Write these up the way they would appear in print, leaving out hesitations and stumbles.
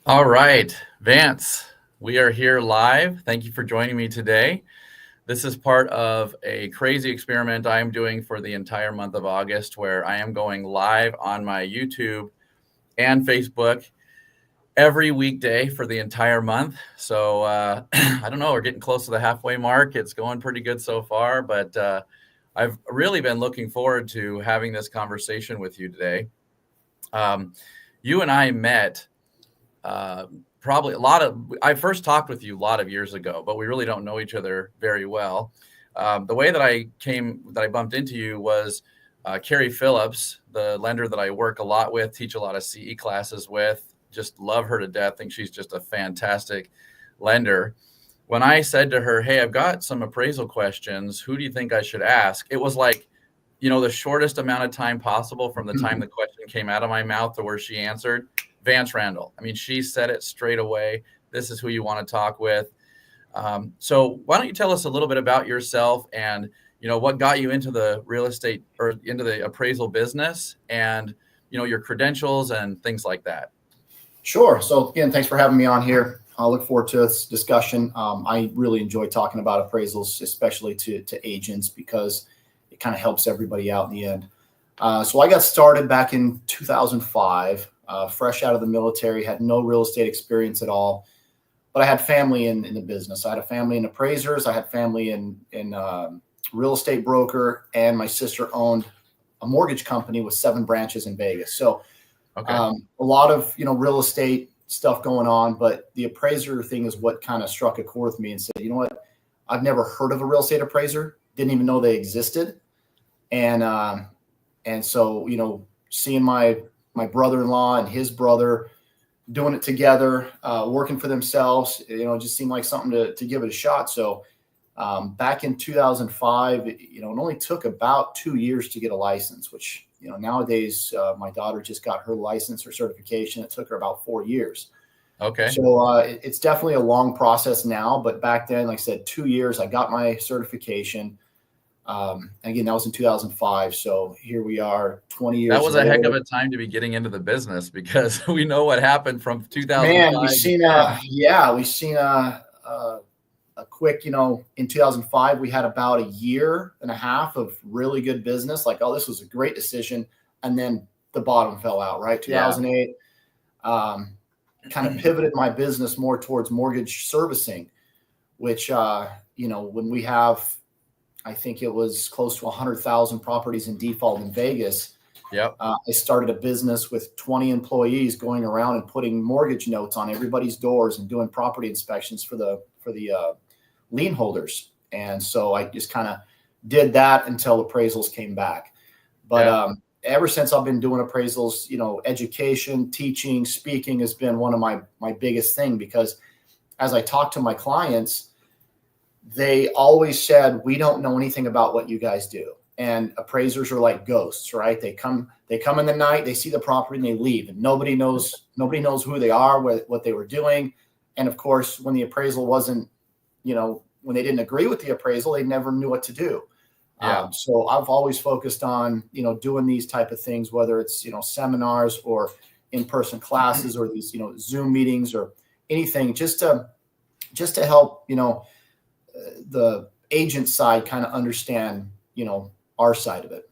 All right, Vance, we are here live. Thank you for joining me today. This is part of a crazy experiment I am doing for the entire month of August, where I am going live on my YouTube and Facebook every weekday for the entire month. So I don't know, we're getting close to the halfway mark. It's going pretty good so far, but I've really been looking forward to having this conversation with you today. Um, you and I met probably a lot of I first talked with you a lot of years ago, but we really don't know each other very well. The way that I bumped into you was Carrie Phillips, the lender that I work a lot with, teach a lot of CE classes with. Just love her to death. Think she's just a fantastic lender. When I said to her, "Hey, I've got some appraisal questions. Who do you think I should ask?" It was like, the shortest amount of time possible from the time the question came out of my mouth to where she answered. Vance Randall. I mean, she said it straight away. This is who you want to talk with. So why don't you tell us a little bit about yourself and, what got you into the real estate or into the appraisal business and, your credentials and things like that. Sure. So again, thanks for having me on here. I look forward to this discussion. I really enjoy talking about appraisals, especially to agents, because it kind of helps everybody out in the end. So I got started back in 2005, fresh out of the military, had no real estate experience at all, but I had family in the business. I had a family in appraisers. I had family in real estate broker, and my sister owned a mortgage company with 7 branches in Vegas. So Okay. a lot of real estate stuff going on, but the appraiser thing is what kind of struck a chord with me and said, you know what, I've never heard of a real estate appraiser, didn't even know they existed, and so seeing my brother-in-law and his brother doing it together, working for themselves, it just seemed like something to give it a shot. So back in 2005, it only took about 2 years to get a license, which nowadays, my daughter just got her license or certification. It took her about 4 years. Okay. So it's definitely a long process now. But back then, like I said, 2 years, I got my certification. Again, that was in 2005. So here we are 20 That years was a heck of later. a time to be getting into the business because we know what happened from Man, 2005 we've to seen, 10. a quick, in 2005, we had about a year and a half of really good business. Like, oh, this was a great decision. And then the bottom fell out, right? Yeah. 2008, kind of pivoted my business more towards mortgage servicing, which, when we have, I think it was close to 100,000 properties in default in Vegas. Yep. I started a business with 20 employees going around and putting mortgage notes on everybody's doors and doing property inspections for the lien holders. And so I just kind of did that until appraisals came back. But ever since I've been doing appraisals, education, teaching, speaking has been one of my biggest thing, because as I talk to my clients, they always said, we don't know anything about what you guys do. And appraisers are like ghosts, right? They come in the night, they see the property and they leave, and nobody knows who they are, what they were doing. And of course, when the appraisal wasn't, when they didn't agree with the appraisal, they never knew what to do. Yeah. So I've always focused on, doing these type of things, whether it's, seminars or in-person classes or these, Zoom meetings or anything, just to help, the agent side kind of understand, our side of it.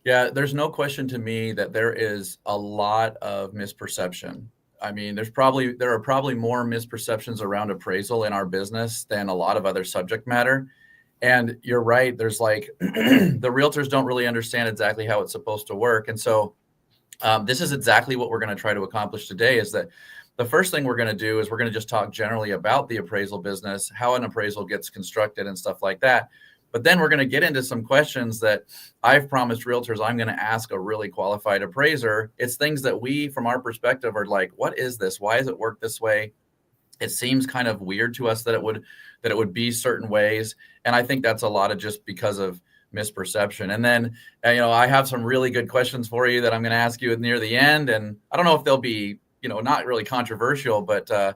Yeah, there's no question to me that there is a lot of misperception. I mean, there are probably more misperceptions around appraisal in our business than a lot of other subject matter. And you're right, there's like the realtors don't really understand exactly how it's supposed to work. And so this is exactly what we're going to try to accomplish today, is that the first thing we're going to do is we're going to just talk generally about the appraisal business, how an appraisal gets constructed and stuff like that. But then we're going to get into some questions that I've promised realtors I'm going to ask a really qualified appraiser. It's things that we, from our perspective, are like, what is this? Why does it work this way? It seems kind of weird to us that it would be certain ways. And I think that's a lot of just because of misperception. And then, I have some really good questions for you that I'm going to ask you near the end. And I don't know if they'll be, not really controversial, but, I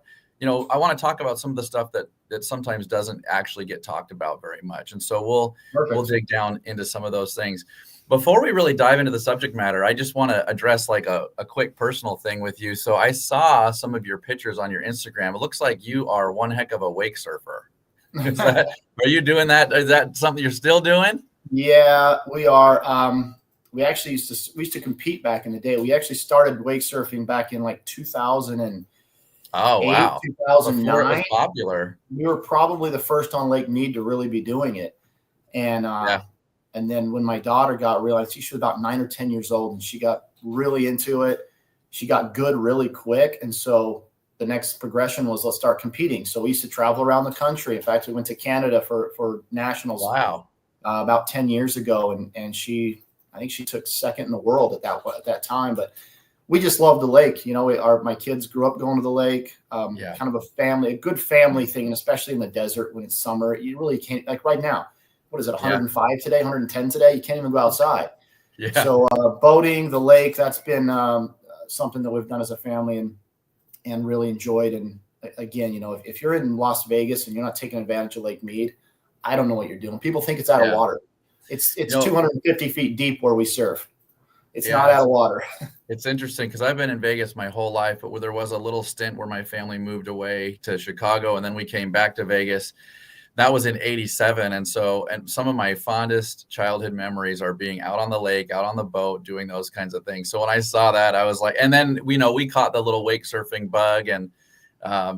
want to talk about some of the stuff that sometimes doesn't actually get talked about very much. And so we'll Perfect. dig down into some of those things. Before we really dive into the subject matter, I just want to address like a quick personal thing with you. So I saw some of your pictures on your Instagram. It looks like you are one heck of a wake surfer. Are you doing that? Is that something you're still doing? Yeah, we are. We actually used to compete back in the day. We actually started wake surfing back in like 2008, Oh, wow. Before it was 2009. popular. We were probably the first on Lake Mead to really be doing it. And Yeah. and then when my daughter realized, she was about 9 or 10 years old, and she got really into it. She got good really quick. And so the next progression was, let's start competing. So we used to travel around the country. In fact, we went to Canada for nationals. Wow. About 10 years ago. And I think she took second in the world at that time. But we just love the lake. You know, my kids grew up going to the lake, Yeah. kind of a good family thing. And especially in the desert when it's summer, you really can't, like right now, what is it, 105 today, 110 today? You can't even go outside. Yeah. So boating, the lake, that's been something that we've done as a family and really enjoyed. And again, you know, if you're in Las Vegas and you're not taking advantage of Lake Mead, I don't know what you're doing. People think it's out of water. It's 250 feet deep where we surf. It's not out of water. It's interesting because I've been in Vegas my whole life, but where there was a little stint where my family moved away to Chicago and then we came back to Vegas. That was in 87. And some of my fondest childhood memories are being out on the lake, out on the boat, doing those kinds of things. So when I saw that, I was like, and then, we caught the little wake surfing bug, and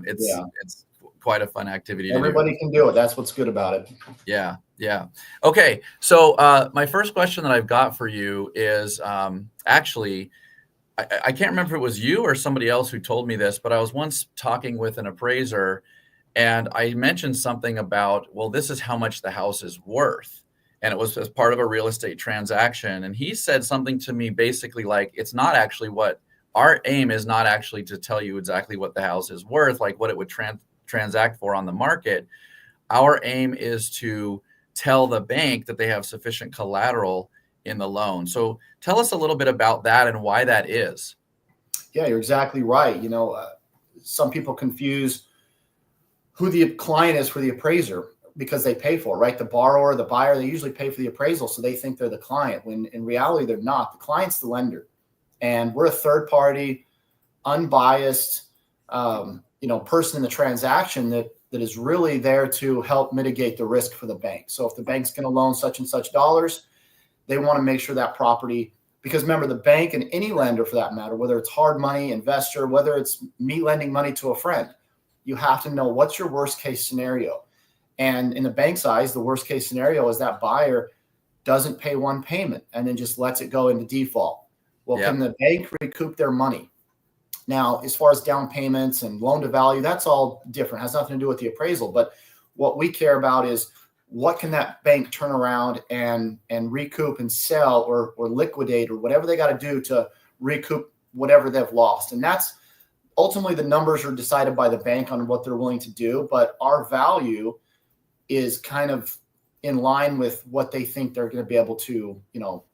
it's quite a fun activity to do. Everybody can do it. That's what's good about it. Yeah. Yeah. Okay. So my first question that I've got for you is actually, I can't remember if it was you or somebody else who told me this, but I was once talking with an appraiser and I mentioned something about, well, this is how much the house is worth. And it was as part of a real estate transaction. And he said something to me basically like, it's not actually our aim is not actually to tell you exactly what the house is worth, like what it would transact for on the market. Our aim is to tell the bank that they have sufficient collateral in the loan. So tell us a little bit about that and why that is. Yeah, you're exactly right. You know, some people confuse who the client is for the appraiser because they pay for it, right? The borrower, the buyer, they usually pay for the appraisal. So they think they're the client when in reality, they're not. The client's the lender. And we're a third party, unbiased, person in the transaction that is really there to help mitigate the risk for the bank. So if the bank's going to loan such and such dollars, they want to make sure that property, because remember, the bank and any lender for that matter, whether it's hard money, investor, whether it's me lending money to a friend, you have to know what's your worst case scenario. And in the bank's eyes, the worst case scenario is that buyer doesn't pay one payment and then just lets it go into default. Well, can the bank recoup their money? Now, as far as down payments and loan to value, that's all different. It has nothing to do with the appraisal. But what we care about is what can that bank turn around and recoup and sell or liquidate or whatever they got to do to recoup whatever they've lost. And that's ultimately the numbers are decided by the bank on what they're willing to do. But our value is kind of in line with what they think they're going to be able to,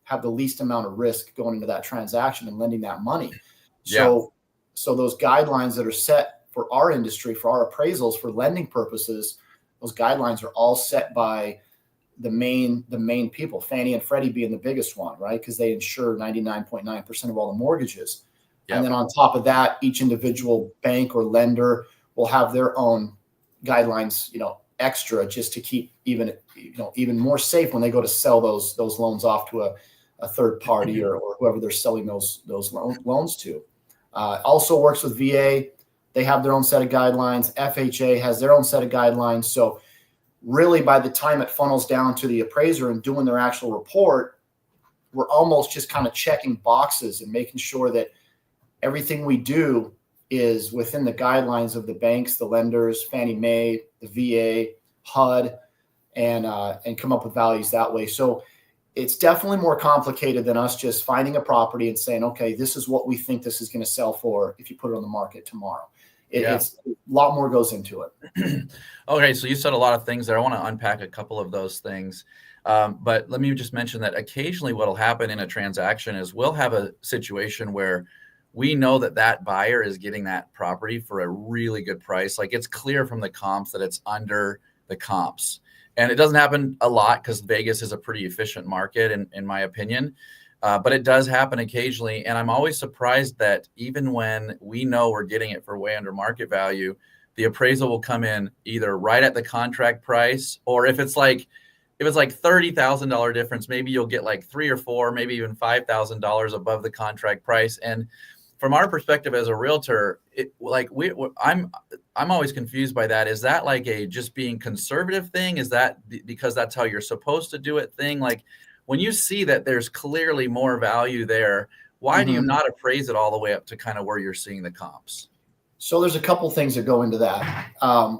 have the least amount of risk going into that transaction and lending that money. So those guidelines that are set for our industry, for our appraisals, for lending purposes, those guidelines are all set by the main people, Fannie and Freddie being the biggest one, right? Because they insure 99.9% of all the mortgages. Yep. And then on top of that, each individual bank or lender will have their own guidelines, extra just to keep even more safe when they go to sell those loans off to a third party or whoever they're selling those loans to. Also works with VA. They have their own set of guidelines. FHA has their own set of guidelines. So really by the time it funnels down to the appraiser and doing their actual report, we're almost just kind of checking boxes and making sure that everything we do is within the guidelines of the banks, the lenders, Fannie Mae, the VA, HUD, and come up with values that way. So it's definitely more complicated than us just finding a property and saying, okay, this is what we think this is going to sell for if you put it on the market tomorrow. It's a lot more goes into it. Okay, so you said a lot of things there. I want to unpack a couple of those things. But let me just mention that occasionally what will happen in a transaction is we'll have a situation where we know that buyer is getting that property for a really good price. Like it's clear from the comps that it's under the comps. And it doesn't happen a lot because Vegas is a pretty efficient market, in my opinion. But it does happen occasionally. And I'm always surprised that even when we know we're getting it for way under market value, the appraisal will come in either right at the contract price, or if it's like $30,000 difference, maybe you'll get like $3,000 or $4,000, maybe even $5,000 above the contract price. And from our perspective as a realtor, I'm always confused by that. Is that like a just being conservative thing? Is that because that's how you're supposed to do it thing? Like when you see that there's clearly more value there, why do you not appraise it all the way up to kind of where you're seeing the comps? So there's a couple things that go into that.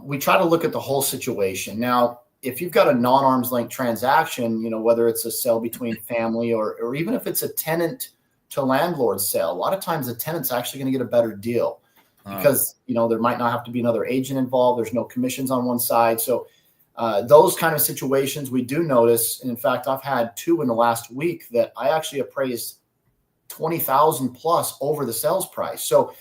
We try to look at the whole situation. Now, if you've got a non-arm's length transaction, whether it's a sale between family or even if it's a tenant to landlord sale, a lot of times the tenant's actually going to get a better deal because, there might not have to be another agent involved. There's no commissions on one side. So those kind of situations we do notice. And in fact, I've had 2 in the last week that I actually appraised 20,000 plus over the sales price. So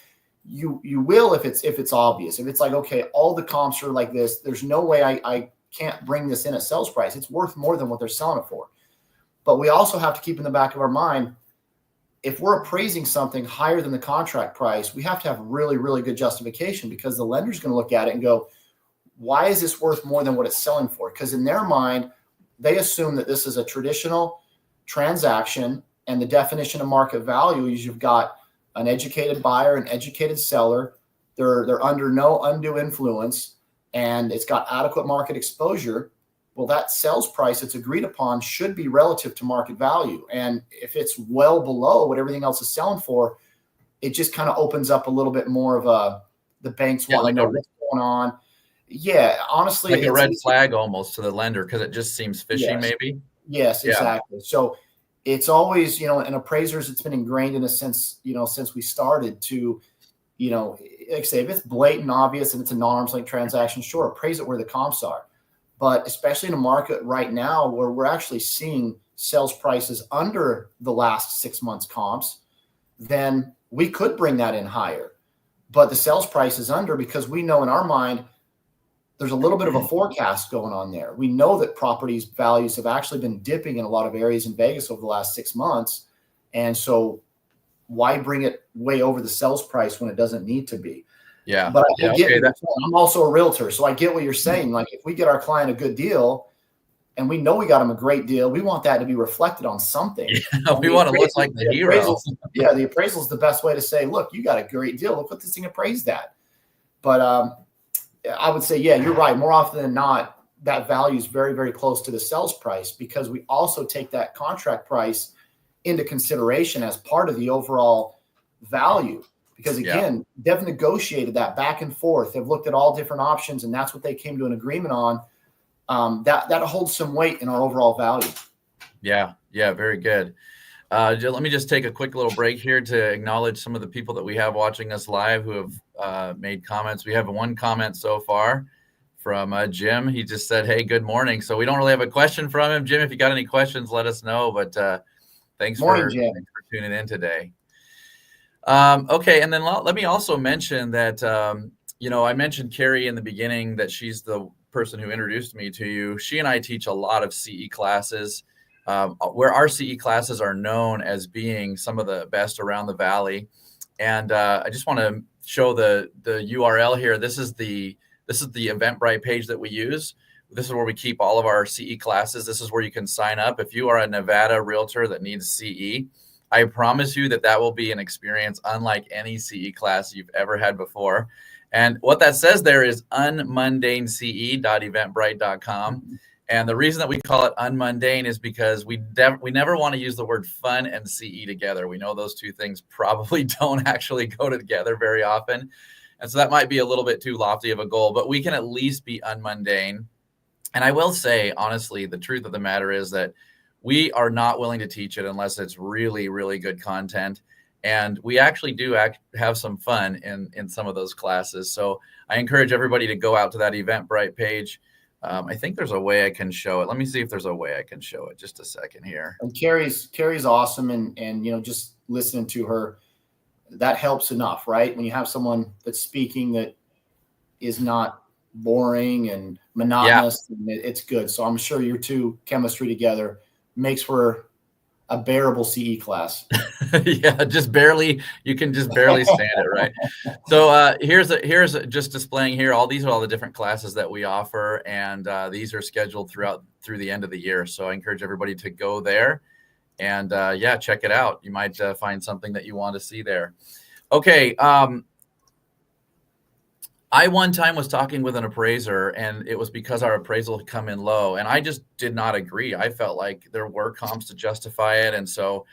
you will, if it's obvious, if it's like, okay, all the comps are like this, there's no way I can't bring this in at sales price. It's worth more than what they're selling it for. But we also have to keep in the back of our mind, if we're appraising something higher than the contract price, we have to have really, really good justification, because the lender's going to look at it and go, why is this worth more than what it's selling for? Because in their mind, they assume that this is a traditional transaction, and the definition of market value is you've got an educated buyer, an educated seller. They're under no undue influence, and it's got adequate market exposure. Well, that sales price that's agreed upon should be relative to market value. And if it's well below what everything else is selling for, it just kind of opens up a little bit more of the banks want to know what's going on. Yeah, honestly, like a red flag almost to the lender, because it just seems fishy, yes, maybe. Yes, exactly. So it's always, and appraisers, it's been ingrained in a sense, since we started to, like I say, if it's blatant, obvious, and it's a non-arm's length transaction, sure, appraise it where the comps are. But especially in a market right now where we're actually seeing sales prices under the last 6 months comps, then we could bring that in higher. But the sales price is under because we know in our mind there's a little bit of a forecast going on there. We know that properties values have actually been dipping in a lot of areas in Vegas over the last 6 months. And so why bring it way over the sales price when it doesn't need to be? Yeah. But I'm also a realtor, so I get what you're saying. Like if we get our client a good deal and we know we got him a great deal, we want that to be reflected on something. Yeah, we want to look like the hero. Yeah, the appraisal is the best way to say, look, you got a great deal. Look what this thing appraised at. But I would say, yeah, you're right. More often than not, that value is very, very close to the sales price, because we also take that contract price into consideration as part of the overall value. Because again, they've negotiated that back and forth. They've looked at all different options, and that's what they came to an agreement on. That holds some weight in our overall value. Yeah, very good. Let me just take a quick little break here to acknowledge some of the people that we have watching us live who have made comments. We have one comment so far from Jim. He just said, hey, good morning. So we don't really have a question from him. Jim, if you got any questions, let us know. But thanks for tuning in today. Okay, and then let me also mention that, I mentioned Carrie in the beginning, that she's the person who introduced me to you. She and I teach a lot of CE classes, where our CE classes are known as being some of the best around the valley. And I just want to show the URL here. This is the Eventbrite page that we use. This is where we keep all of our CE classes. This is where you can sign up if you are a Nevada realtor that needs CE. I promise you that will be an experience unlike any CE class you've ever had before. And what that says there is unmundanece.eventbrite.com. And the reason that we call it unmundane is because we never want to use the word fun and CE together. We know those two things probably don't actually go together very often. And so that might be a little bit too lofty of a goal, but we can at least be unmundane. And I will say, honestly, the truth of the matter is that we are not willing to teach it unless it's really, really good content. And we actually do have some fun in some of those classes. So I encourage everybody to go out to that Eventbrite page. I think there's a way I can show it. Let me see if there's a way I can show it. Just a second here. And Carrie's awesome. And just listening to her, that helps enough, right? When you have someone that's speaking that is not boring and monotonous, and it's good. So I'm sure your two chemistry together makes for a bearable CE class. Yeah, just barely, you can just barely stand it, right? So here's just displaying here. These are all the different classes that we offer, and these are scheduled through the end of the year. So I encourage everybody to go there and yeah, check it out. You might find something that you want to see there. Okay. I one time was talking with an appraiser, and it was because our appraisal had come in low, and I just did not agree. I felt like there were comps to justify it. And so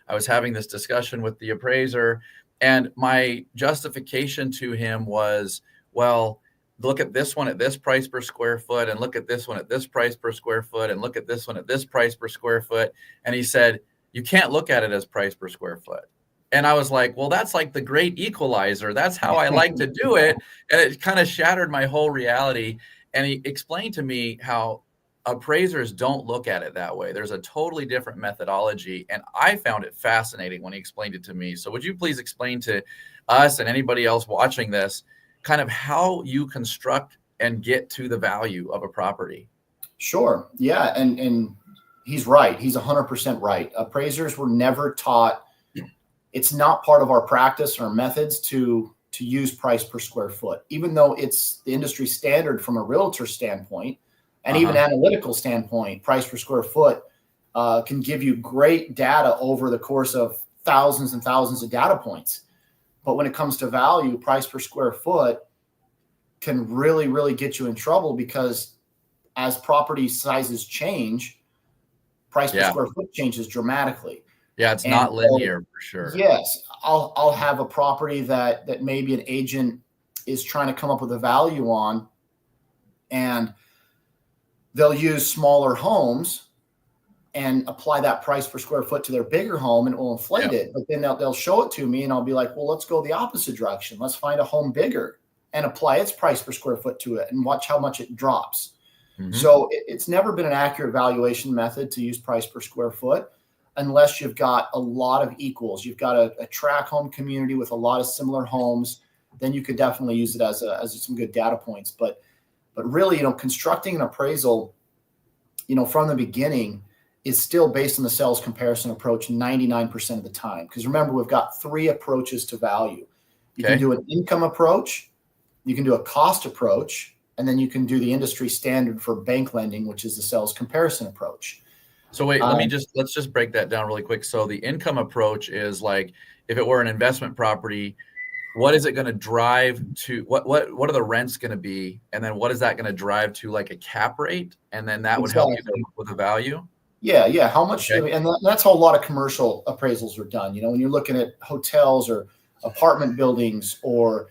I was having this discussion with the appraiser, and my justification to him was, well, look at this one at this price per square foot, and look at this one at this price per square foot, and look at this one at this price per square foot. And he said, you can't look at it as price per square foot. And I was like, well, that's like the great equalizer. That's how I like to do it. And it kind of shattered my whole reality. And he explained to me how appraisers don't look at it that way. There's a totally different methodology. And I found it fascinating when he explained it to me. So would you please explain to us and anybody else watching this kind of how you construct and get to the value of a property? Sure. Yeah. And he's right. He's 100% right. Appraisers were never taught. It's not part of our practice or methods to use price per square foot, even though it's the industry standard from a realtor standpoint and even analytical standpoint. Price per square foot can give you great data over the course of thousands and thousands of data points. But when it comes to value, price per square foot can really, really get you in trouble, because as property sizes change, price per square foot changes dramatically. Yeah, it's not linear for sure. Yes, I'll have a property that maybe an agent is trying to come up with a value on, and they'll use smaller homes and apply that price per square foot to their bigger home, and it will inflate it. But then they'll show it to me, and I'll be like, well, let's go the opposite direction. Let's find a home bigger and apply its price per square foot to it and watch how much it drops. So it's never been an accurate valuation method to use price per square foot, unless you've got a lot of equals. You've got a track home community with a lot of similar homes, then you could definitely use it as some good data points. But really, constructing an appraisal, from the beginning is still based on the sales comparison approach 99% of the time. Because remember, we've got three approaches to value. You can do an income approach, you can do a cost approach, and then you can do the industry standard for bank lending, which is the sales comparison approach. So wait, let's just break that down really quick. So the income approach is like, if it were an investment property, what is it going to drive to? What are the rents going to be? And then what is that going to drive to, like a cap rate? And then that would help you come up with a value? Yeah. How much? Okay. And that's how a lot of commercial appraisals are done. When you're looking at hotels or apartment buildings or,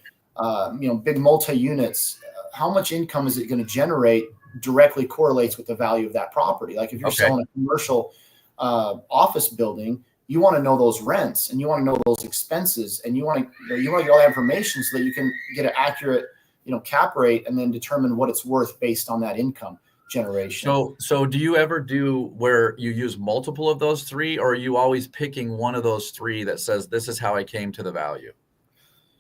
big multi-units, how much income is it going to generate directly correlates with the value of that property. Like if you're selling a commercial office building, you want to know those rents and you want to know those expenses, and you want to get all that information so that you can get an accurate, cap rate and then determine what it's worth based on that income generation. So do you ever do where you use multiple of those three, or are you always picking one of those three that says, this is how I came to the value?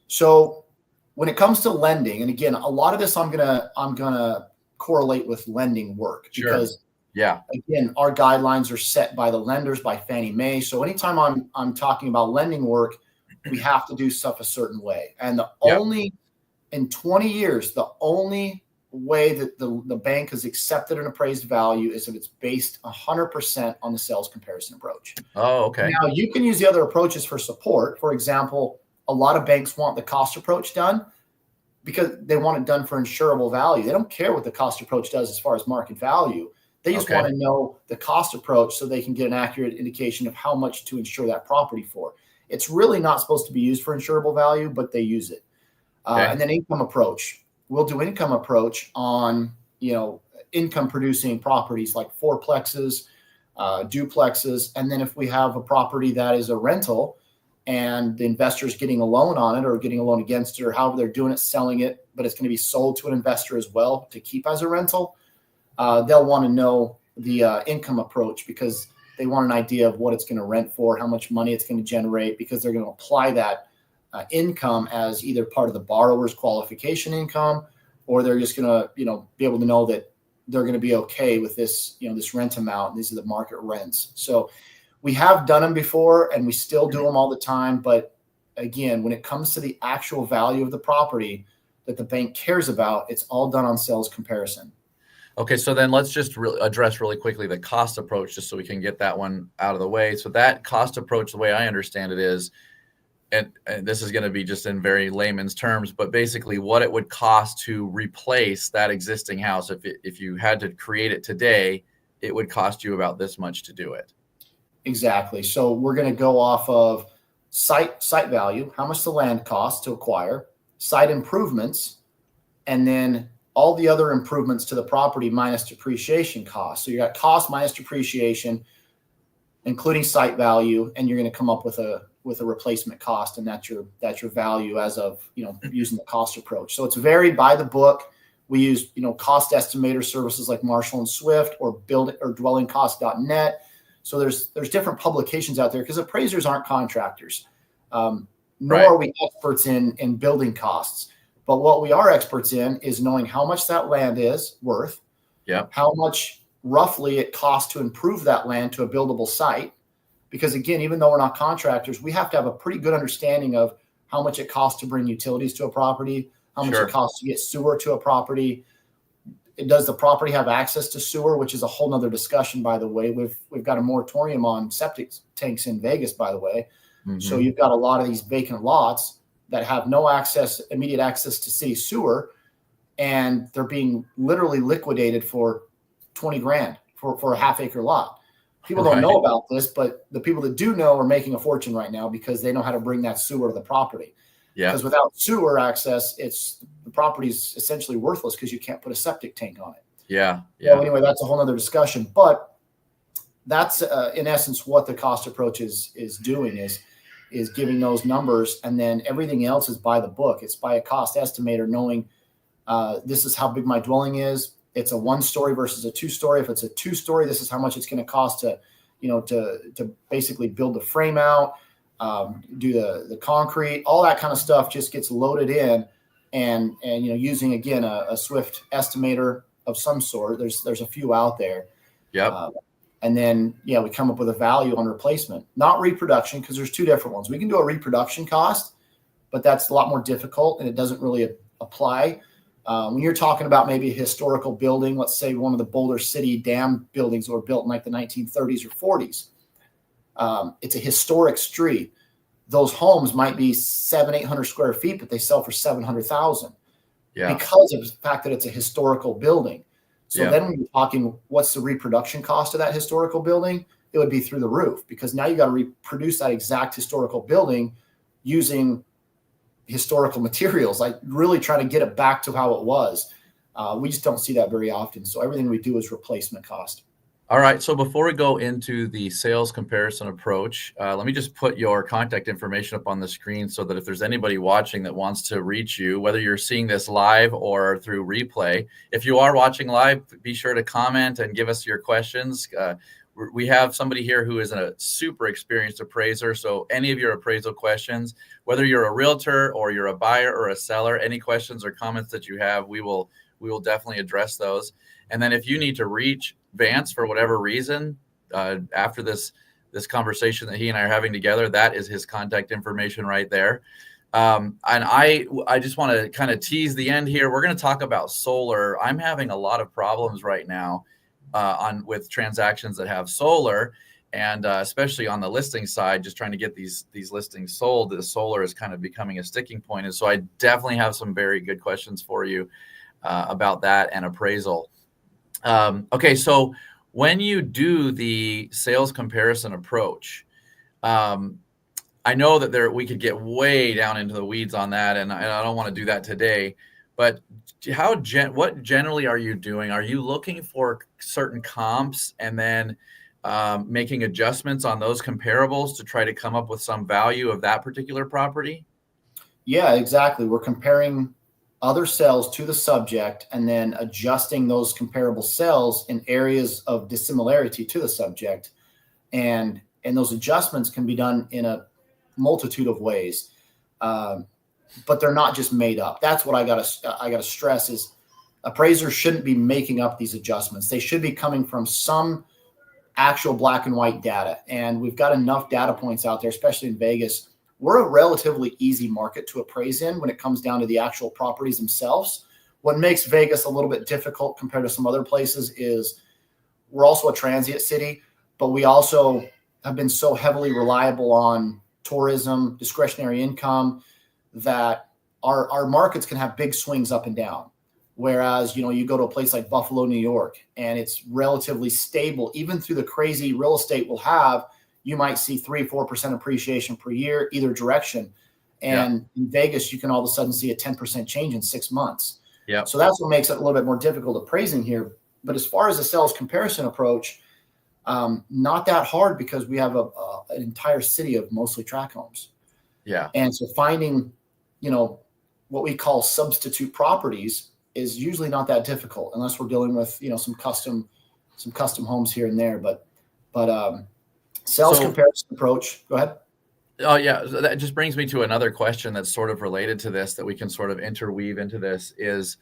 So when it comes to lending, and again, a lot of this I'm gonna correlate with lending work, because again, our guidelines are set by the lenders, by Fannie Mae. So anytime I'm talking about lending work, we have to do stuff a certain way. And the only, in 20 years, the only way that the bank has accepted an appraised value is if it's based 100% on the sales comparison approach. Oh, okay. Now you can use the other approaches for support. For example, a lot of banks want the cost approach done because they want it done for insurable value. They don't care what the cost approach does as far as market value. They just want to know the cost approach so they can get an accurate indication of how much to insure that property for. It's really not supposed to be used for insurable value, but they use it. And then income approach. We'll do income approach on, income producing properties like fourplexes, duplexes. And then if we have a property that is a rental and the investor's getting a loan on it or getting a loan against it, or however they're doing it, selling it, but it's going to be sold to an investor as well to keep as a rental, they'll want to know the income approach, because they want an idea of what it's going to rent for, how much money it's going to generate, because they're going to apply that income as either part of the borrower's qualification income, or they're just going to, be able to know that they're going to be okay with this, this rent amount. These are the market rents. So we have done them before and we still do them all the time. But again, when it comes to the actual value of the property that the bank cares about, it's all done on sales comparison. Okay, so then let's just address really quickly the cost approach, just so we can get that one out of the way. So that cost approach, the way I understand it is, and this is going to be just in very layman's terms, but basically what it would cost to replace that existing house. If you had to create it today, it would cost you about this much to do it. Exactly. So we're going to go off of site value, how much the land costs to acquire, site improvements, and then all the other improvements to the property minus depreciation costs. So you got cost minus depreciation, including site value, and you're going to come up with a replacement cost, and that's your value as of using the cost approach. So it's very by the book. We use cost estimator services like Marshall and Swift, or dwellingcost.net. So there's different publications out there, because appraisers aren't contractors, nor are we experts in building costs. But what we are experts in is knowing how much that land is worth, how much roughly it costs to improve that land to a buildable site. Because again, even though we're not contractors, we have to have a pretty good understanding of how much it costs to bring utilities to a property, how much it costs to get sewer to a property. Does the property have access to sewer, which is a whole nother discussion, by the way. We've got a moratorium on septic tanks in Vegas, by the way. Mm-hmm. So you've got a lot of these vacant lots that have no immediate access to city sewer, and they're being literally liquidated for $20,000 for a half-acre lot. People don't know about this, but the people that do know are making a fortune right now because they know how to bring that sewer to the property. Yeah. Because without sewer access, the property's essentially worthless because you can't put a septic tank on it. Yeah. So anyway, that's a whole other discussion. But that's in essence what the cost approach is doing is giving those numbers, and then everything else is by the book. It's by a cost estimator, knowing this is how big my dwelling is. It's a 1-story versus a 2-story. If it's a 2-story, this is how much it's going to cost to basically build the frame out, do the concrete, all that kind of stuff just gets loaded in, and using again a Swift estimator of some sort. There's a few out there. Yep. And then we come up with a value on replacement, not reproduction, because there's two different ones. We can do a reproduction cost, but that's a lot more difficult and it doesn't really apply. When you're talking about maybe a historical building, let's say one of the Boulder City dam buildings that were built in like the 1930s or 40s. It's a historic street. Those homes might be 700-800 square feet, but they sell for $700,000 because of the fact that it's a historical building. So then when you're talking, what's the reproduction cost of that historical building? It would be through the roof, because now you got to reproduce that exact historical building using historical materials, like really trying to get it back to how it was. We just don't see that very often. So everything we do is replacement cost. All right. So before we go into the sales comparison approach, let me just put your contact information up on the screen so that if there's anybody watching that wants to reach you, whether you're seeing this live or through replay, if you are watching live, be sure to comment and give us your questions. We have somebody here who is a super experienced appraiser. So any of your appraisal questions, whether you're a realtor or you're a buyer or a seller, any questions or comments that you have, we will definitely address those. And then if you need to reach Vance for whatever reason, after this conversation that he and I are having together, that is his contact information right there. And I just want to kind of tease the end here. We're going to talk about solar. I'm having a lot of problems right now with transactions that have solar, and especially on the listing side, just trying to get these listings sold. The solar is kind of becoming a sticking point. And so I definitely have some very good questions for you about that and appraisal. Okay, so when you do the sales comparison approach, I know that we could get way down into the weeds on that, and I don't want to do that today. But what generally are you doing? Are you looking for certain comps and then making adjustments on those comparables to try to come up with some value of that particular property? Yeah, exactly. We're comparing other cells to the subject and then adjusting those comparable cells in areas of dissimilarity to the subject. And those adjustments can be done in a multitude of ways. But they're not just made up. That's what I gotta stress is appraisers shouldn't be making up these adjustments. They should be coming from some actual black and white data. And we've got enough data points out there, especially in Vegas. We're a relatively easy market to appraise in when it comes down to the actual properties themselves. What makes Vegas a little bit difficult compared to some other places is we're also a transient city, but we also have been so heavily reliable on tourism, discretionary income, that our markets can have big swings up and down. Whereas, you go to a place like Buffalo, New York, and it's relatively stable. Even through the crazy real estate we'll have, you might see 3-4% appreciation per year, either direction. And in Vegas, you can all of a sudden see a 10% change in 6 months. Yeah. So that's what makes it a little bit more difficult appraising here. But as far as the sales comparison approach, not that hard, because we have an entire city of mostly tract homes. Yeah. And so finding, what we call substitute properties is usually not that difficult, unless we're dealing with, some custom homes here and there. But sales comparison approach, go ahead. Oh yeah, that just brings me to another question that's sort of related to this, that we can sort of interweave into this, is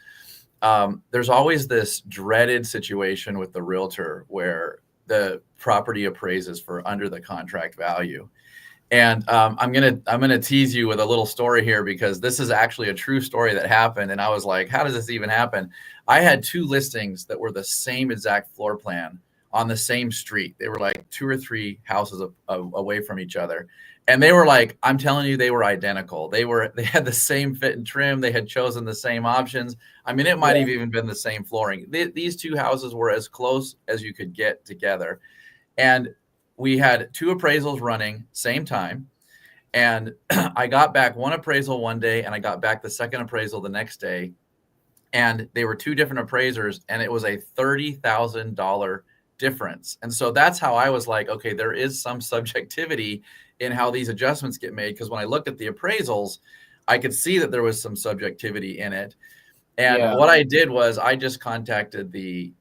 there's always this dreaded situation with the realtor where the property appraises for under the contract value. And I'm gonna tease you with a little story here, because this is actually a true story that happened. And I was like, how does this even happen? I had 2 listings that were the same exact floor plan on the same street. They were like 2 or 3 houses away from each other. And they were like, I'm telling you, they were identical. They had the same fit and trim. They had chosen the same options. I mean, it might have even been the same flooring. These 2 houses were as close as you could get together. And we had 2 appraisals running same time. And I got back one appraisal one day, and I got back the second appraisal the next day. And they were 2 different appraisers, and it was a $30,000 difference. And so that's how I was like, okay, there is some subjectivity in how these adjustments get made. Because when I looked at the appraisals, I could see that there was some subjectivity in it. And what I did was I just contacted the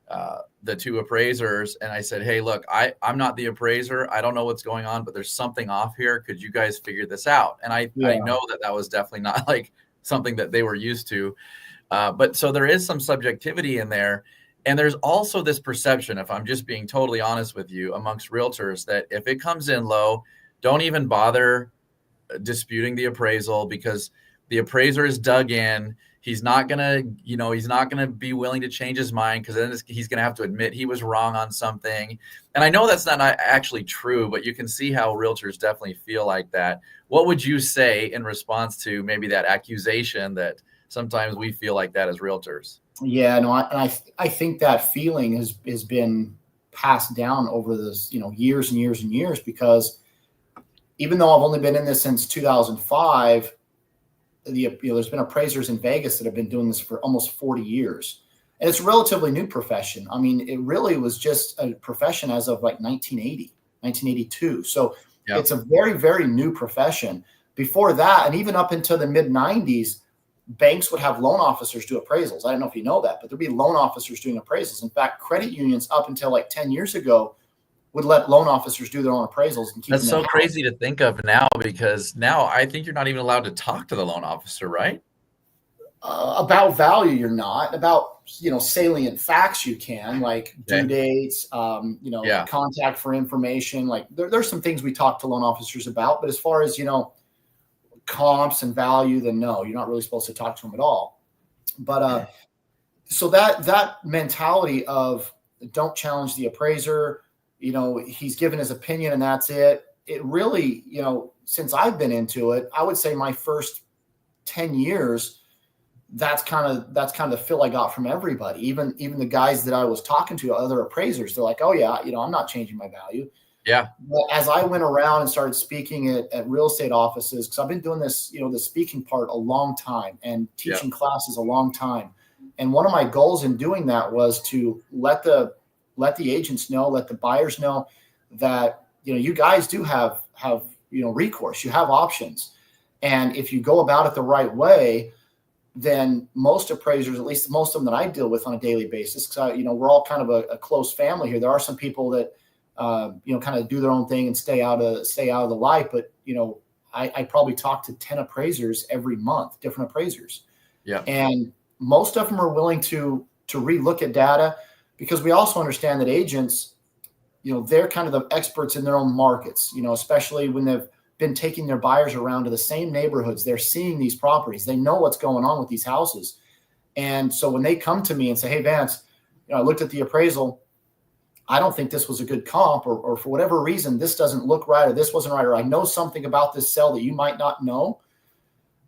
2 appraisers, and I said, hey, look, I'm not the appraiser. I don't know what's going on, but there's something off here. Could you guys figure this out? And I know that was definitely not like something that they were used to. But so there is some subjectivity in there. And there's also this perception, if I'm just being totally honest with you, amongst realtors, that if it comes in low, don't even bother disputing the appraisal, because the appraiser is dug in. He's not gonna be willing to change his mind, because then he's gonna have to admit he was wrong on something. And I know that's not actually true, but you can see how realtors definitely feel like that. What would you say in response to maybe that accusation that sometimes we feel like that as realtors? Yeah, no, I think that feeling has been passed down over this, years and years and years, because even though I've only been in this since 2005, there's been appraisers in Vegas that have been doing this for almost 40 years. And it's a relatively new profession. I mean, it really was just a profession as of like 1980, 1982. So it's a very, very new profession. Before that, and even up until the mid 90s, banks would have loan officers do appraisals. I don't know if you know that, but there'd be loan officers doing appraisals. In fact, credit unions up until like 10 years ago would let loan officers do their own appraisals. And keep That's so crazy to think of now, because now I think you're not even allowed to talk to the loan officer, right? About value, you're not. About, salient facts, you can, like due dates, contact for information. Like there's some things we talk to loan officers about, but as far as, comps and value, then no, you're not really supposed to talk to them at all. But so that mentality of don't challenge the appraiser, he's given his opinion and that's it. It really, since I've been into it, I would say my first 10 years, that's kind of the feel I got from everybody. Even the guys that I was talking to, other appraisers, they're like, oh yeah, I'm not changing my value. Yeah. But as I went around and started speaking at real estate offices, because I've been doing this, the speaking part a long time and teaching classes a long time. And one of my goals in doing that was to let the agents know, let the buyers know that, you guys do have recourse, you have options. And if you go about it the right way, then most appraisers, at least most of them that I deal with on a daily basis, because we're all kind of a close family here. There are some people that kind of do their own thing and stay out of the light. But, I probably talk to 10 appraisers every month, different appraisers. Yeah. And most of them are willing to relook at data, because we also understand that agents, they're kind of the experts in their own markets, especially when they've been taking their buyers around to the same neighborhoods. They're seeing these properties. They know what's going on with these houses. And so when they come to me and say, hey, Vance, I looked at the appraisal, I don't think this was a good comp, or for whatever reason, this doesn't look right, or this wasn't right, or I know something about this sell that you might not know,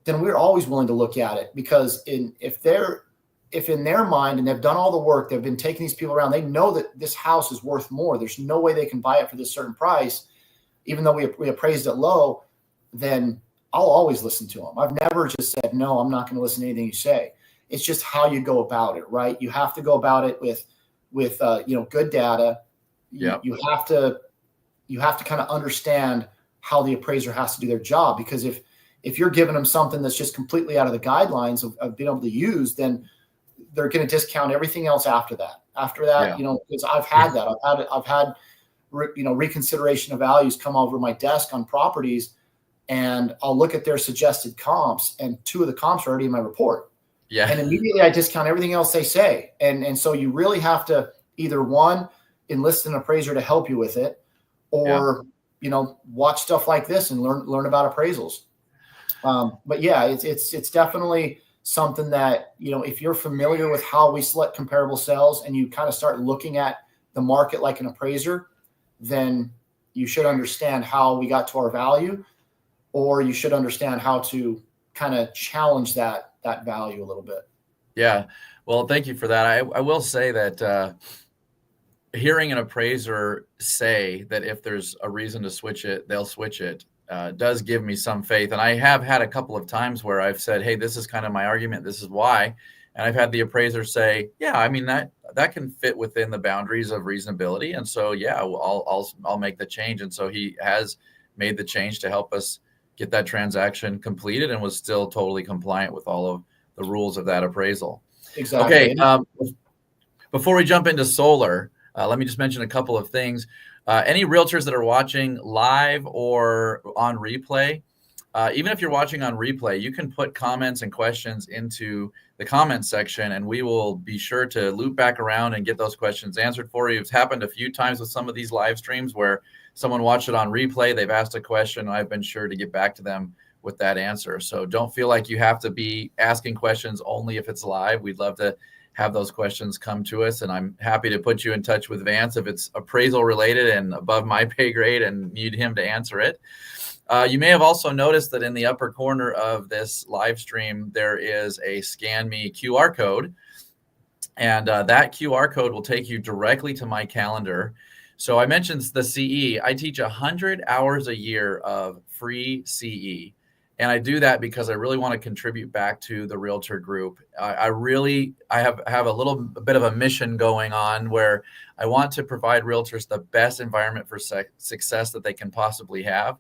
then we're always willing to look at it. Because if in their mind, and they've done all the work, they've been taking these people around, they know that this house is worth more. There's no way they can buy it for this certain price, even though we appraised it low, then I'll always listen to them. I've never just said, no, I'm not going to listen to anything you say. It's just how you go about it, right? You have to go about it with good data. Yep. You have to kind of understand how the appraiser has to do their job, because if you're giving them something that's just completely out of the guidelines of being able to use, then they're going to discount everything else after that. Because I've had that. I've had reconsideration of values come over my desk on properties, and I'll look at their suggested comps, and 2 of the comps are already in my report. Yeah. And immediately I discount everything else they say. And so you really have to either, one, enlist an appraiser to help you with it, or, watch stuff like this and learn about appraisals. But yeah, it's definitely something that, if you're familiar with how we select comparable sales, and you kind of start looking at the market like an appraiser, then you should understand how we got to our value, or you should understand how to kind of challenge that value a little bit. Yeah. Well, thank you for that. I will say that hearing an appraiser say that if there's a reason to switch it, they'll switch it, does give me some faith. And I have had a couple of times where I've said, hey, this is kind of my argument, this is why. And I've had the appraiser say, yeah, I mean, that can fit within the boundaries of reasonability. And so, yeah, I'll make the change. And so he has made the change to help us get that transaction completed, and was still totally compliant with all of the rules of that appraisal. Exactly. Okay. Before we jump into solar, let me just mention a couple of things. Any realtors that are watching live or on replay, even if you're watching on replay, you can put comments and questions into the comments section, and we will be sure to loop back around and get those questions answered for you. It's happened a few times with some of these live streams where someone watched it on replay, they've asked a question, and I've been sure to get back to them with that answer. So don't feel like you have to be asking questions only if it's live. We'd love to have those questions come to us, and I'm happy to put you in touch with Vance if it's appraisal related and above my pay grade and need him to answer it. You may have also noticed that in the upper corner of this live stream, there is a Scan Me QR code, and that QR code will take you directly to my calendar. So I mentioned the CE. I teach 100 hours a year of free CE. And I do that because I really want to contribute back to the Realtor group. I have a little bit of a mission going on where I want to provide Realtors the best environment for success that they can possibly have.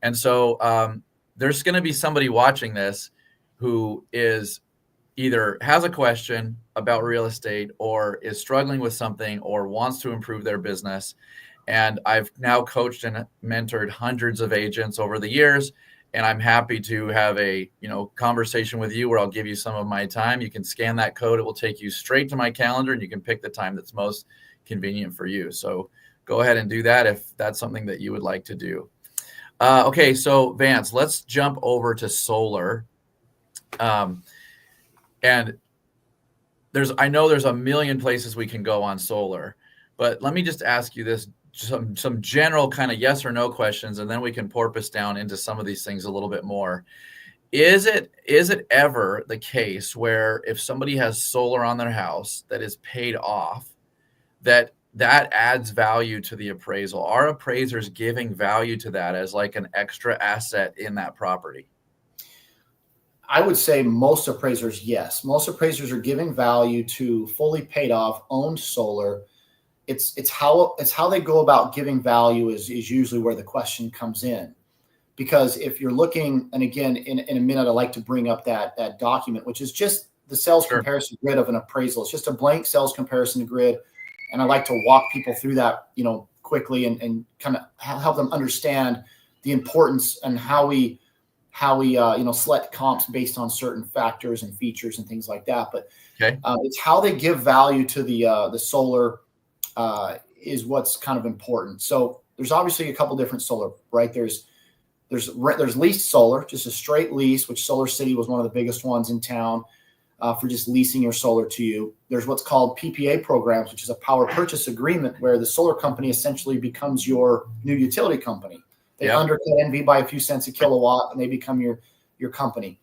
And so there's going to be somebody watching this who is either has a question about real estate, or is struggling with something, or wants to improve their business. And I've now coached and mentored hundreds of agents over the years. And I'm happy to have a conversation with you where I'll give you some of my time. You can scan that code. It will take you straight to my calendar, and you can pick the time that's most convenient for you. So go ahead and do that if that's something that you would like to do. Okay, so Vance, let's jump over to solar. And I know there's a million places we can go on solar, but let me just ask you this, some general kind of yes or no questions, and then we can porpoise down into some of these things a little bit more. Is it ever the case where if somebody has solar on their house that is paid off, that adds value to the appraisal? Are appraisers giving value to that as like an extra asset in that property? I would say most appraisers, yes. Most appraisers are giving value to fully paid off, owned solar. It's how they go about giving value is usually where the question comes in. Because if you're looking, and again, in a minute, I'd like to bring up that document, which is just the sales comparison grid of an appraisal. It's just a blank sales comparison grid. And I like to walk people through that, quickly and kind of help them understand the importance and how we how we select comps based on certain factors and features and things like that. But it's how they give value to the solar is what's kind of important. So there's obviously a couple different solar, right? There's leased solar, just a straight lease, which Solar City was one of the biggest ones in town for just leasing your solar to you. There's what's called PPA programs, which is a power purchase agreement where the solar company essentially becomes your new utility company. They undercut NV by a few cents a kilowatt, and they become your company.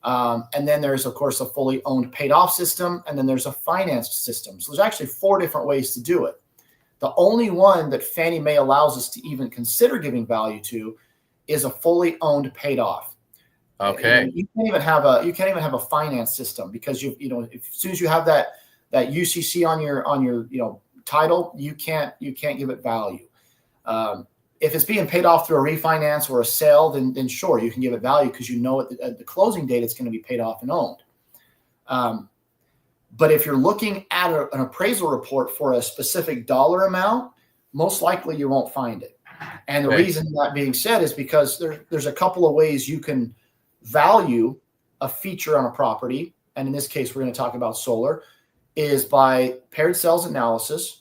And then there's, of course, a fully owned paid off system, and then there's a financed system. So there's actually 4 different ways to do it. The only one that Fannie Mae allows us to even consider giving value to is a fully owned paid off. Okay. You can't even have a finance system because as soon as you have that UCC on your title, you can't give it value. If it's being paid off through a refinance or a sale, then sure, you can give it value because at the closing date it's going to be paid off and owned. But if you're looking at an appraisal report for a specific dollar amount, most likely you won't find it. And the reason that being said is because there's a couple of ways you can value a feature on a property. And in this case, we're going to talk about solar, is by paired sales analysis,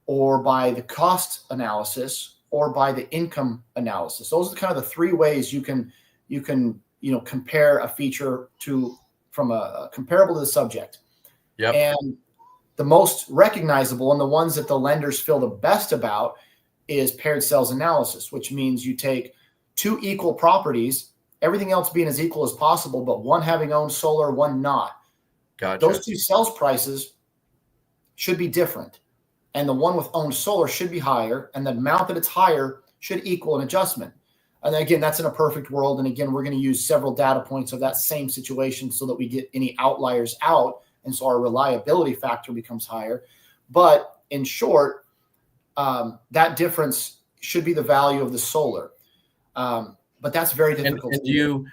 or by the cost analysis, or by the income analysis. Those are kind of the 3 ways you can compare a feature from a comparable to the subject. Yep. And the most recognizable and the ones that the lenders feel the best about is paired sales analysis, which means you take 2 equal properties, everything else being as equal as possible, but one having owned solar, one not. Gotcha. Those 2 sales prices should be different. And the one with owned solar should be higher, and the amount that it's higher should equal an adjustment. And again, that's in a perfect world. And again, we're going to use several data points of that same situation so that we get any outliers out. And so our reliability factor becomes higher. But in short, that difference should be the value of the solar. But that's very difficult to do.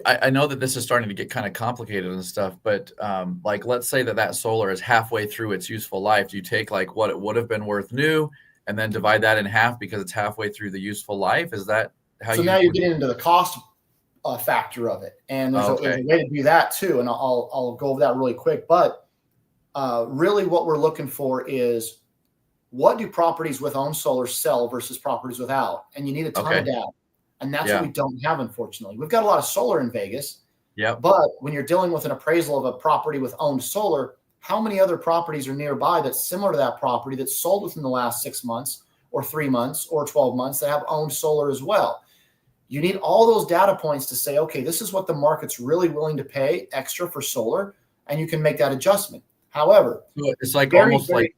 I know that this is starting to get kind of complicated and stuff, but let's say that solar is halfway through its useful life. Do you take what it would have been worth new and then divide that in half because it's halfway through the useful life? Is that how so now you're getting into the cost factor of it. And there's a way to do that too. And I'll go over that really quick. But really what we're looking for is, what do properties with owned solar sell versus properties without? And you need a ton of data. And that's what we don't have, unfortunately. We've got a lot of solar in Vegas. Yeah. But when you're dealing with an appraisal of a property with owned solar, how many other properties are nearby that's similar to that property that's sold within the last 6 months or 3 months or 12 months that have owned solar as well? You need all those data points to say, okay, this is what the market's really willing to pay extra for solar, and you can make that adjustment. However, it's almost like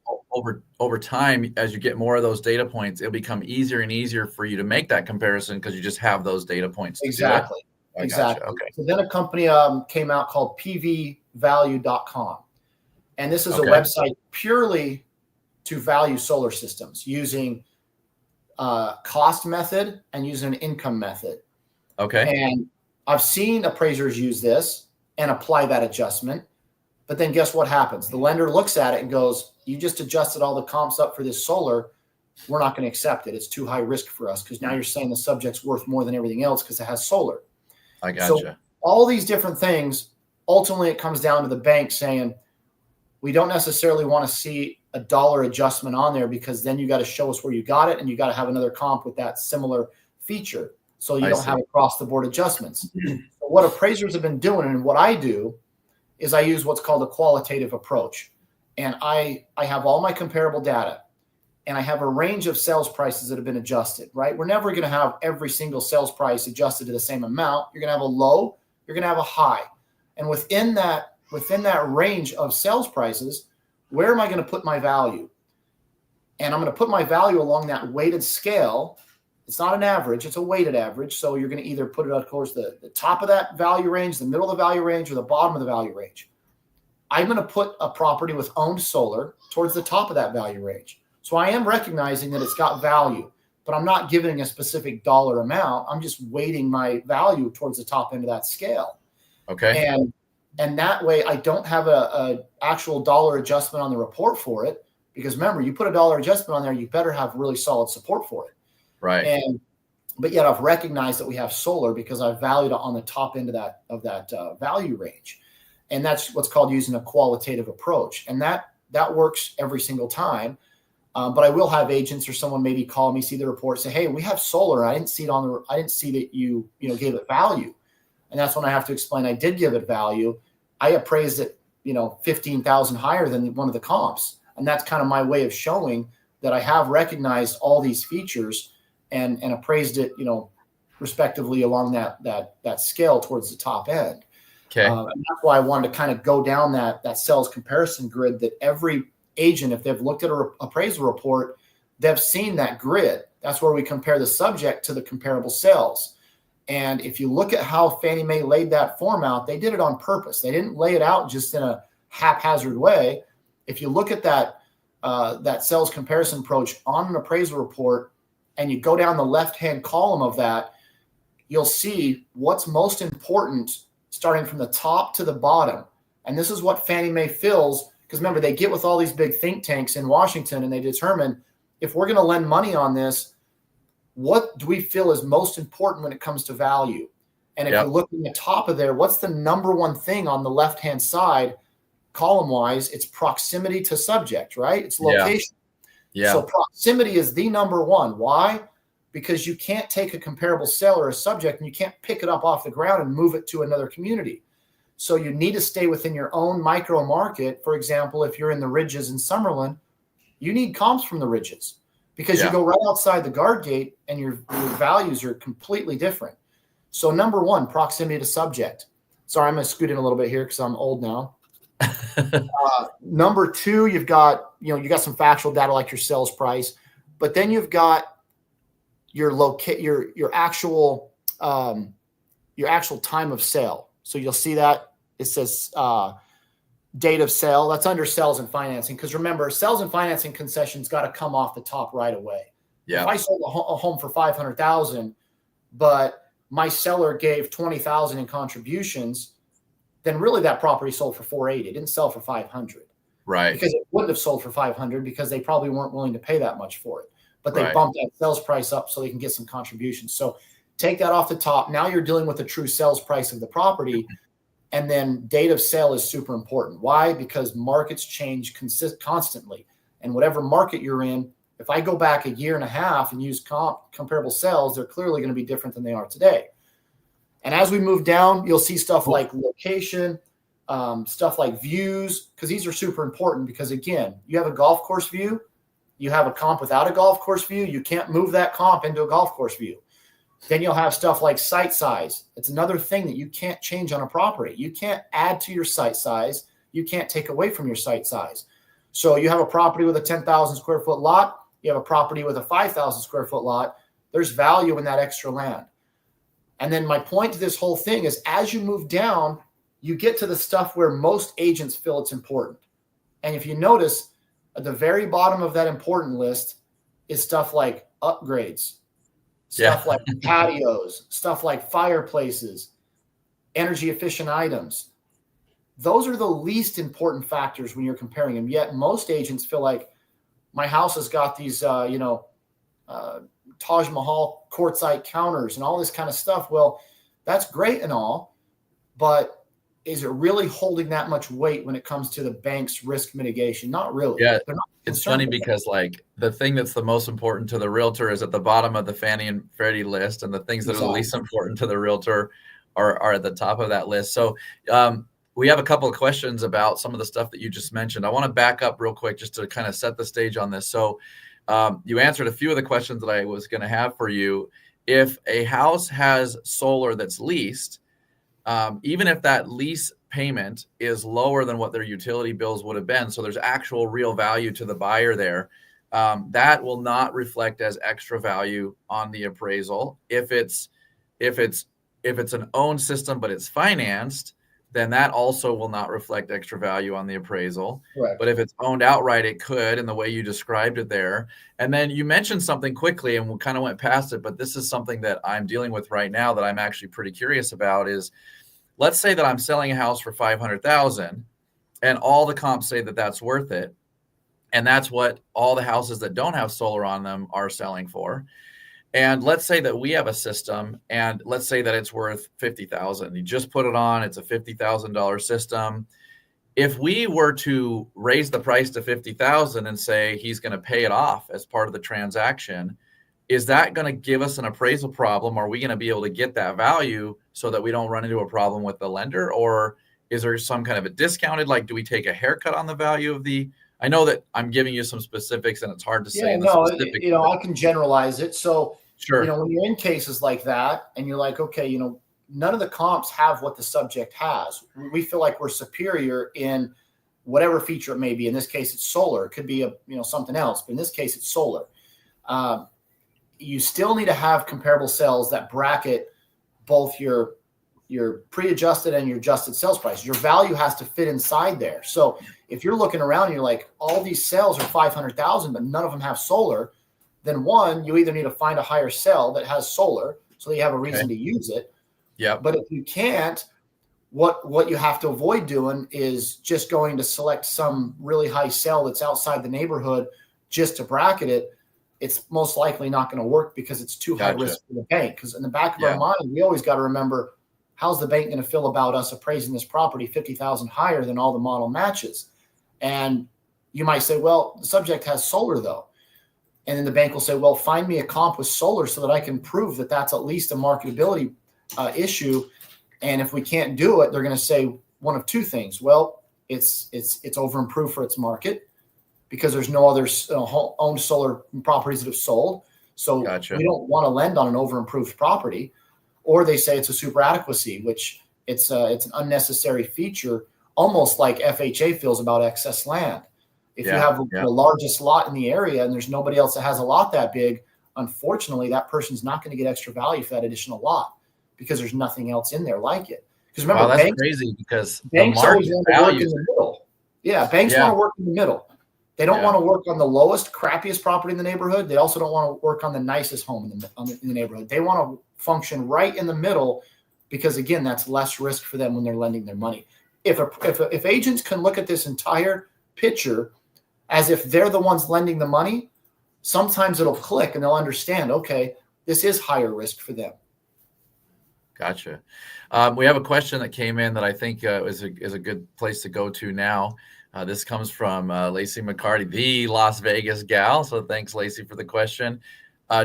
over time, as you get more of those data points, it'll become easier and easier for you to make that comparison because you just have those data points. Exactly. Exactly. Gotcha. Okay. So then a company came out called pvvalue.com. And this is a website purely to value solar systems using cost method and using an income method. Okay. And I've seen appraisers use this and apply that adjustment. But then guess what happens? The lender looks at it and goes, you just adjusted all the comps up for this solar. We're not going to accept it. It's too high risk for us because now you're saying the subject's worth more than everything else because it has solar. I gotcha. So all these different things, ultimately it comes down to the bank saying, we don't necessarily want to see a dollar adjustment on there because then you got to show us where you got it and you got to have another comp with that similar feature. So you don't have across the board adjustments. So what appraisers have been doing and what I do is I use what's called a qualitative approach. And I have all my comparable data and I have a range of sales prices that have been adjusted, right? We're never going to have every single sales price adjusted to the same amount. You're going to have a low, you're going to have a high. And within that range of sales prices, where am I going to put my value? And I'm going to put my value along that weighted scale. It's not an average, it's a weighted average. So you're going to either put it, of course, the top of that value range, the middle of the value range, or the bottom of the value range. I'm going to put a property with owned solar towards the top of that value range. So I am recognizing that it's got value, but I'm not giving a specific dollar amount. I'm just weighting my value towards the top end of that scale. Okay. And that way I don't have a actual dollar adjustment on the report for it, because remember, you put a dollar adjustment on there, you better have really solid support for it. Right. And but yet I've recognized that we have solar because I've valued it on the top end of that value range. And that's what's called using a qualitative approach. And that works every single time. But I will have agents or someone maybe call me, see the report, say, hey, we have solar. I didn't see that you gave it value. And that's when I have to explain I did give it value. I appraised it, 15,000 higher than one of the comps. And that's kind of my way of showing that I have recognized all these features and appraised it, respectively along that scale towards the top end. Okay. And that's why I wanted to kind of go down that sales comparison grid that every agent, if they've looked at an appraisal report, they've seen that grid. That's where we compare the subject to the comparable sales. And if you look at how Fannie Mae laid that form out, they did it on purpose. They didn't lay it out just in a haphazard way. If you look at that sales comparison approach on an appraisal report and you go down the left-hand column of that, you'll see what's most important starting from the top to the bottom. And this is what Fannie Mae feels, because remember, they get with all these big think tanks in Washington and they determine if we're going to lend money on this, what do we feel is most important when it comes to value? And if you look at the top of there, what's the number one thing on the left-hand side, column-wise? It's proximity to subject, right? It's location. Yeah. So proximity is the number one. Why? Because you can't take a comparable sale or a subject and you can't pick it up off the ground and move it to another community. So you need to stay within your own micro market. For example, if you're in the Ridges in Summerlin, you need comps from the Ridges because you go right outside the guard gate and your values are completely different. So number one, proximity to subject. Sorry, I'm going to scoot in a little bit here because I'm old now. Number two, you've got, you got some factual data like your sales price, but then you've got your actual time of sale. So you'll see that it says date of sale. That's under sales and financing. Because remember, sales and financing concessions got to come off the top right away. Yeah. If I sold a home for $500,000, but my seller gave $20,000 in contributions, then really that property sold for $480,000. It didn't sell for $500,000. Right. Because it wouldn't have sold for $500,000 because they probably weren't willing to pay that much for it. But they bumped that sales price up so they can get some contributions. So take that off the top. Now you're dealing with the true sales price of the property. And then date of sale is super important. Why? Because markets change constantly. And whatever market you're in, if I go back a year and a half and use comparable sales, they're clearly going to be different than they are today. And as we move down, you'll see stuff like location, stuff like views, because these are super important because, again, you have a golf course view, you have a comp without a golf course view, you can't move that comp into a golf course view. Then you'll have stuff like site size. It's another thing that you can't change on a property. You can't add to your site size. You can't take away from your site size. So you have a property with a 10,000 square foot lot. You have a property with a 5,000 square foot lot. There's value in that extra land. And then my point to this whole thing is as you move down, you get to the stuff where most agents feel it's important. And if you notice, at the very bottom of that important list is stuff like upgrades. Stuff like patios, stuff like fireplaces, energy efficient items. Those are the least important factors when you're comparing them. Yet most agents feel like my house has got these, Taj Mahal quartzite counters and all this kind of stuff. Well, that's great and all, but is it really holding that much weight when it comes to the bank's risk mitigation? Not really. Yeah. It's funny because like the thing that's the most important to the realtor is at the bottom of the Fannie and Freddie list, and the things that are the least important to the realtor are at the top of that list. So we have a couple of questions about some of the stuff that you just mentioned. I want to back up real quick just to kind of set the stage on this. So you answered a few of the questions that I was going to have for you. If a house has solar that's leased, even if that lease payment is lower than what their utility bills would have been, so there's actual real value to the buyer there, that will not reflect as extra value on the appraisal. If it's an owned system but it's financed, then that also will not reflect extra value on the appraisal. Correct. But if it's owned outright, it could, in the way you described it there. And then you mentioned something quickly, and we kind of went past it, but this is something that I'm dealing with right now that I'm actually pretty curious about is, let's say that I'm selling a house for $500,000 and all the comps say that that's worth it. And that's what all the houses that don't have solar on them are selling for. And let's say that we have a system, and let's say that it's worth $50,000. You just put it on, it's a $50,000 system. If we were to raise the price to $50,000 and say he's going to pay it off as part of the transaction, is that going to give us an appraisal problem? Are we going to be able to get that value so that we don't run into a problem with the lender? Or is there some kind of a discounted, like, do we take a haircut on the value of the, I know that I'm giving you some specifics and it's hard to say in the specifics. I can generalize it. So, sure. When you're in cases like that and you're like, okay, none of the comps have what the subject has. We feel like we're superior in whatever feature it may be. In this case, it's solar. It could be something else, but in this case, it's solar. You still need to have comparable sales that bracket both your pre-adjusted and your adjusted sales price. Your value has to fit inside there. So if you're looking around and you're like, all these sales are 500,000, but none of them have solar, then one, you either need to find a higher sale that has solar so that you have a reason to use it. Yeah. But if you can't, what you have to avoid doing is just going to select some really high sale that's outside the neighborhood just to bracket it. It's most likely not going to work because it's too high risk for the bank. Because in the back of our mind, we always got to remember, how's the bank going to feel about us appraising this property 50,000 higher than all the model matches? And you might say, well, the subject has solar though. And then the bank will say, well, find me a comp with solar so that I can prove that that's at least a marketability issue. And if we can't do it, they're going to say one of two things. Well, it's over improved for its market because there's no other owned solar properties that have sold. So we don't want to lend on an over improved property. Or they say it's a super adequacy, which it's an unnecessary feature, almost like FHA feels about excess land. If you have the largest lot in the area and there's nobody else that has a lot that big, unfortunately, that person's not going to get extra value for that additional lot because there's nothing else in there like it. Because remember, that's crazy because banks always want to work in the middle. Yeah, banks want to work in the middle. They don't want to work on the lowest, crappiest property in the neighborhood. They also don't want to work on the nicest home in the neighborhood. They want to function right in the middle because, again, that's less risk for them when they're lending their money. If agents can look at this entire picture as if they're the ones lending the money, sometimes it'll click and they'll understand, okay, this is higher risk for them. Gotcha. We have a question that came in that I think is a good place to go to now. This comes from Lacey McCarty, the Las Vegas gal. So thanks, Lacey, for the question.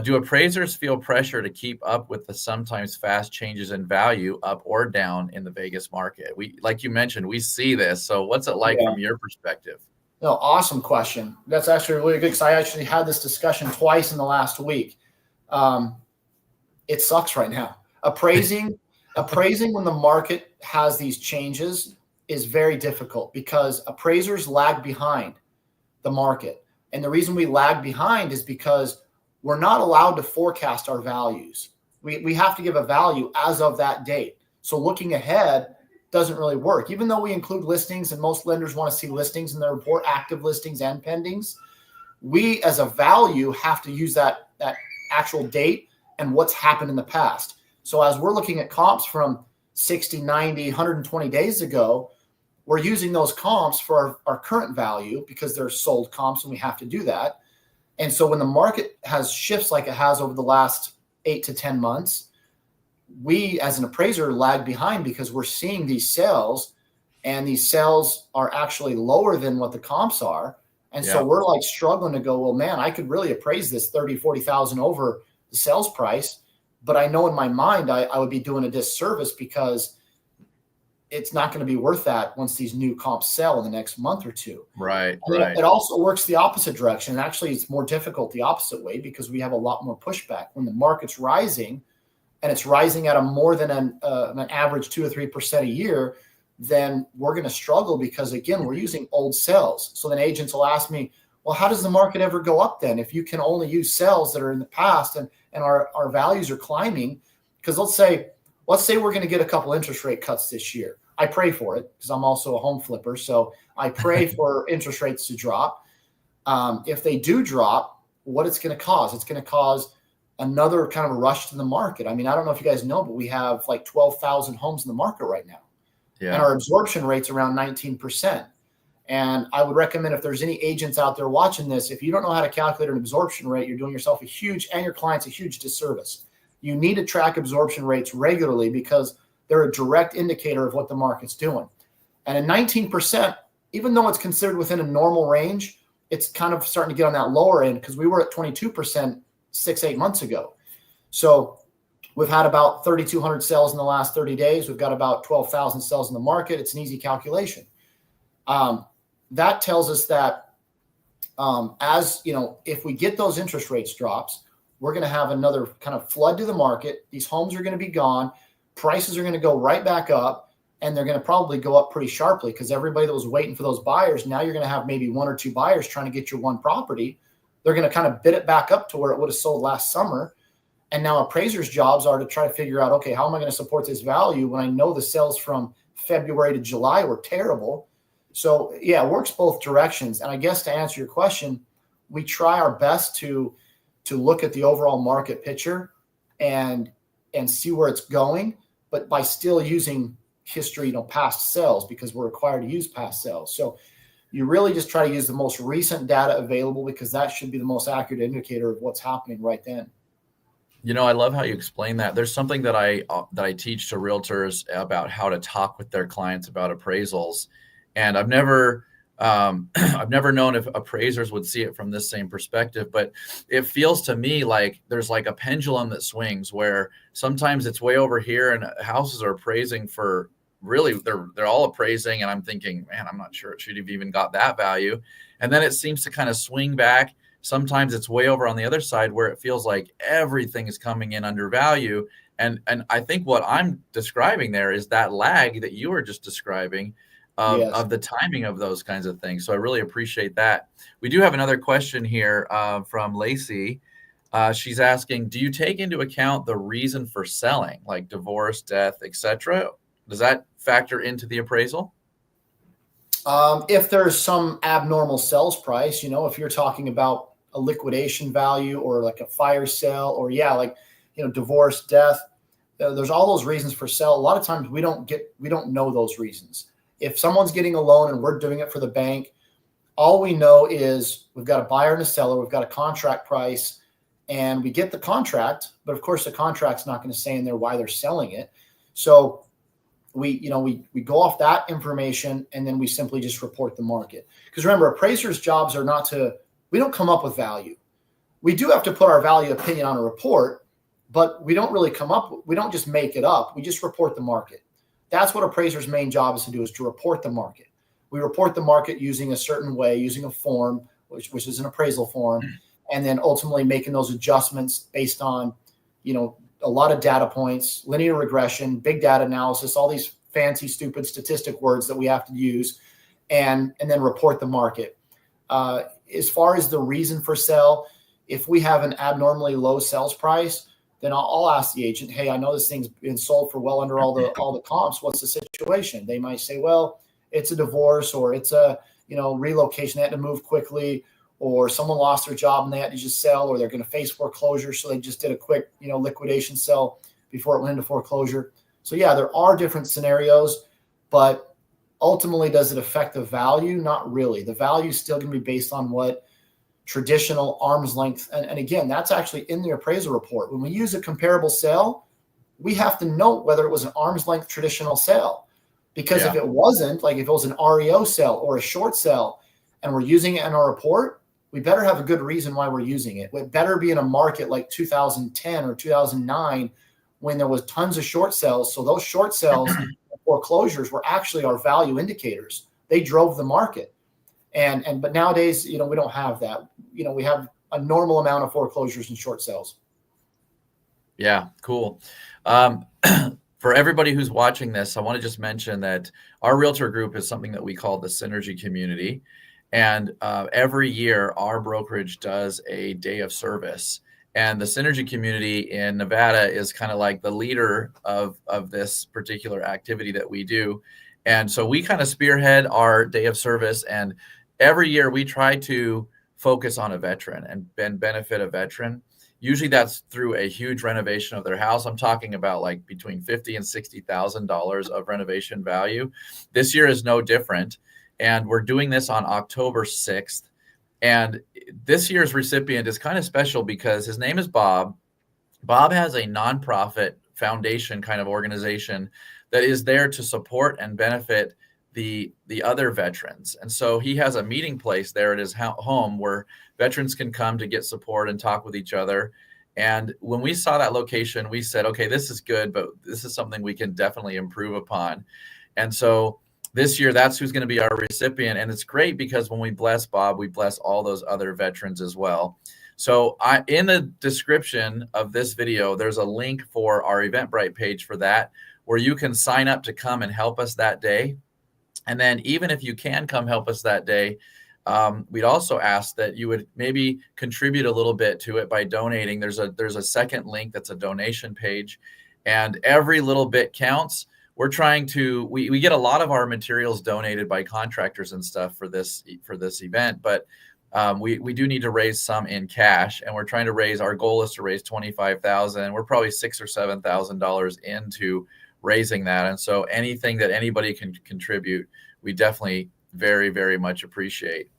Do appraisers feel pressure to keep up with the sometimes fast changes in value up or down in the Vegas market? Like you mentioned, we see this. So what's it like from your perspective? No, awesome question. That's actually really good because I actually had this discussion twice in the last week. It sucks right now. Appraising when the market has these changes is very difficult because appraisers lag behind the market. And the reason we lag behind is because we're not allowed to forecast our values. We have to give a value as of that date. So looking ahead doesn't really work. Even though we include listings and most lenders want to see listings in their report, active listings and pendings, we as a value have to use that actual date and what's happened in the past. So as we're looking at comps from 60, 90, 120 days ago, we're using those comps for our current value because they're sold comps and we have to do that. And so when the market has shifts like it has over the last 8 to 10 months, we as an appraiser lag behind because we're seeing these sales and these sales are actually lower than what the comps are. And so we're like struggling to go, well, man, I could really appraise this 30, 40,000 over the sales price. But I know in my mind, I would be doing a disservice because it's not going to be worth that once these new comps sell in the next month or two. Right. It also works the opposite direction. Actually, it's more difficult the opposite way because we have a lot more pushback. When the market's rising and it's rising at a more than an average 2 or 3% a year, then we're going to struggle because, again, we're using old sales. So then agents will ask me, well, how does the market ever go up then if you can only use sales that are in the past and our values are climbing? Because let's say we're going to get a couple interest rate cuts this year. I pray for it because I'm also a home flipper. So I pray for interest rates to drop. If they do drop, what it's going to cause? It's going to cause another kind of a rush to the market. I mean, I don't know if you guys know, but we have like 12,000 homes in the market right now. Yeah. And our absorption rate's around 19%. And I would recommend, if there's any agents out there watching this, if you don't know how to calculate an absorption rate, you're doing yourself and your clients a huge disservice. You need to track absorption rates regularly because they're a direct indicator of what the market's doing. And at 19%, even though it's considered within a normal range, it's kind of starting to get on that lower end, because we were at 22% 6-8 months ago. So we've had about 3,200 sales in the last 30 days. We've got about 12,000 sales in the market. It's an easy calculation. That tells us that as you know, if we get those interest rates drops, we're going to have another kind of flood to the market. These homes are going to be gone. Prices are going to go right back up, and they're going to probably go up pretty sharply, because everybody that was waiting for those buyers, now you're going to have maybe 1 or 2 buyers trying to get your one property. They're going to kind of bid it back up to where it would have sold last summer. And now appraisers' jobs are to try to figure out, okay, how am I going to support this value when I know the sales from February to July were terrible? So yeah, it works both directions. And I guess to answer your question, we try our best to look at the overall market picture and see where it's going, but by still using history, past sales, because we're required to use past sales. So you really just try to use the most recent data available, because that should be the most accurate indicator of what's happening right then. I love how you explain that. There's something that I teach to realtors about how to talk with their clients about appraisals. And I've never known if appraisers would see it from this same perspective, but it feels to me like there's like a pendulum that swings, where sometimes it's way over here and houses are appraising for really, they're all appraising. And I'm thinking, man, I'm not sure it should have even got that value. And then it seems to kind of swing back. Sometimes it's way over on the other side, where it feels like everything is coming in under value. And I think what I'm describing there is that lag that you were just describing of the timing of those kinds of things. So I really appreciate that. We do have another question here from Lacey. She's asking, do you take into account the reason for selling, like divorce, death, etc.? Does that factor into the appraisal? If there's some abnormal sales price, if you're talking about a liquidation value or like a fire sale, or divorce, death, there's all those reasons for sale. A lot of times we don't know those reasons. If someone's getting a loan and we're doing it for the bank, all we know is we've got a buyer and a seller, we've got a contract price, and we get the contract, but of course the contract's not going to say in there why they're selling it. So we go off that information, and then we simply just report the market. Because remember, appraisers' jobs are we don't come up with value. We do have to put our value opinion on a report, but we don't really we don't just make it up. We just report the market. That's what appraisers' main job is to do, is to report the market. We report the market using a certain way, using a form, which is an appraisal form, and then ultimately making those adjustments based on, a lot of data points, linear regression, big data analysis, all these fancy, stupid statistic words that we have to use, and then report the market. As far as the reason for sale, if we have an abnormally low sales price, then I'll ask the agent, hey, I know this thing's been sold for well under all the comps. What's the situation? They might say, well, it's a divorce, or it's a relocation. They had to move quickly, or someone lost their job and they had to just sell, or they're going to face foreclosure, so they just did a quick liquidation sell before it went into foreclosure. So yeah, there are different scenarios, but ultimately, does it affect the value? Not really. The value is still going to be based on what traditional arm's length. And again, that's actually in the appraisal report. When we use a comparable sale, we have to note whether it was an arm's length traditional sale. Because if it wasn't, like if it was an REO sale or a short sale, and we're using it in our report, we better have a good reason why we're using it. It better be in a market like 2010 or 2009, when there was tons of short sales. So those short sales foreclosures were actually our value indicators. They drove the market. But nowadays, we don't have that. We have a normal amount of foreclosures and short sales. Yeah, cool. For everybody who's watching this, I want to just mention that our realtor group is something that we call the Synergy Community. And every year, our brokerage does a day of service. And the Synergy Community in Nevada is kind of like the leader of this particular activity that we do. And so we kind of spearhead our day of service. And every year we try to focus on a veteran and benefit a veteran. Usually that's through a huge renovation of their house. I'm talking about like between $50,000 and $60,000 of renovation value. This year is no different. And we're doing this on October 6th. And this year's recipient is kind of special because his name is Bob. Bob has a nonprofit foundation kind of organization that is there to support and benefit the other veterans. And so he has a meeting place there at his home where veterans can come to get support and talk with each other. And when we saw that location, we said, okay, this is good, but this is something we can definitely improve upon. And so this year, that's who's going to be our recipient. And it's great because when we bless Bob, we bless all those other veterans as well. So in the description of this video, there's a link for our Eventbrite page for that, where you can sign up to come and help us that day. And then even if you can come help us that day, we'd also ask that you would maybe contribute a little bit to it by donating. There's a second link that's a donation page, and every little bit counts. We're trying to, we get a lot of our materials donated by contractors and stuff for this event, but we do need to raise some in cash, and we're trying to raise, our goal is to raise $25,000. We're probably $6,000 or $7,000 into raising that. And so anything that anybody can contribute, we definitely very, very much appreciate.